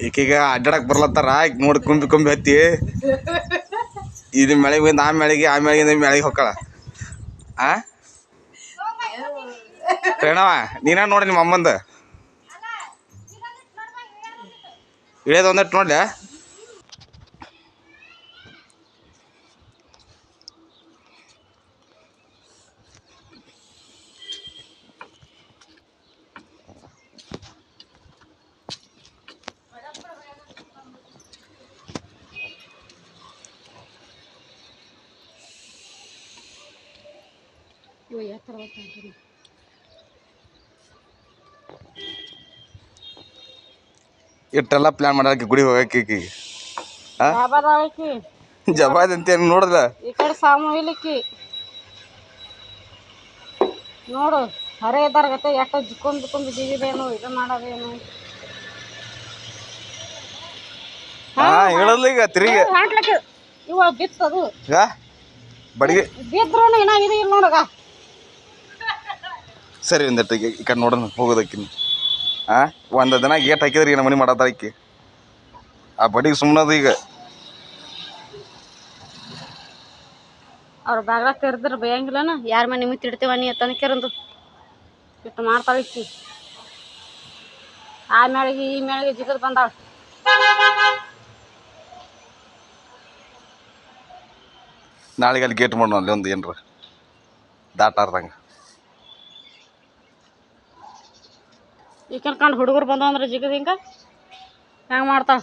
ಈಕೀಗ ಅಡ್ಡಾಡಕ್ ಬರ್ಲತ್ತಾರ. ಈಗ ನೋಡಿ ಕುಂಬಿ ಕುಂಬಿ ಹತ್ತಿ ಇದು ಮೆಳಿಗೆ ಬಂದು ಆ ಮೆಳಿಗಿಂದ ಮೆಳಿಗೆ ಹೊಕ್ಕಳ. ರೇಣವ ನೀನ ನೋಡಿ ನಿಮ್ಮ ಅಮ್ಮಂದ ಇಳಿಯೋದು ಒಂದಿಟ್ಟು ನೋಡ್ಲ. ಇಟ್ಟೆಲ್ಲ ಪ್ಲಾನ್ ಮಾಡಕ್ಕೆ ಗುಡಿ ಹೋಗಕ್ಕೆ ಜಬಾದ್ ಅಂತ ನೋಡಿದ್ರ ಈ ಕಡೆ ಸಾಮೂಹಿಕಿ ನೋಡು ಹರೇ ಇದ್ದಾರಗತ್ತೆ ಎಷ್ಟ ಜಿಕ್ಕೊಂಡ್ ಬಿದ್ದಿದೇನು ಇದು ಮಾಡೋದೇನು. ಹೇಳಲ್ಲ ಈಗ ತಿರುಗಿ ಇವ ಬಿತ್ತದು ಬಡಿಗೆ ಬಿದ್ರು ಇನ್ನ ಇದು ಇಲ್ಲ ನೋಡಗ. ಸರಿ ಒಂದಿಟ್ಟು ಈ ಕಡೆ ನೋಡೋಣ ಹೋಗೋದಕ್ಕಿನ್ನ. ಒಂದು ದಿನ ಗೇಟ್ ಹಾಕಿದ್ರಿ ನಮ್ಮ ಮನೆ ಮಾಡತ್ತ ಆಕಿ ಆ ಬಡಿಗೆ ಸುಮ್ಮನದು. ಈಗ ಅವ್ರ ಬಾಗ್ಲ ತೆರೆದ್ರೆ ಬೇಯಂಗಿಲ್ಲನ ಯಾರ ಮನೆ ನಿಮಿತ್ ಇಡ್ತೇವ ನೀ ತನಕರಂದು ಇಟ್ಟು ಮಾಡ್ತಾಳ ಇಕ್ಕಿ. ಆ ಮೇಳಿಗೆ ಈ ಮೇಳಿಗೆ ಜಿಗದ್ ಬಂದಾಳ. ನಾಳೆಗೆ ಅಲ್ಲಿ ಗೇಟ್ ಮಾಡೋಣ ಅಲ್ಲಿ ಒಂದು ಏನ್ರ ದಾಟಾರ್ದಂಗೆ. ಈ ಕನ್ಕಂಡು ಹುಡುಗರು ಬಂದವಂದ್ರೆ ಜಿಗದ್ ಹಿಂಗ ಹೆಂಗೆ ಮಾಡ್ತಾಳ.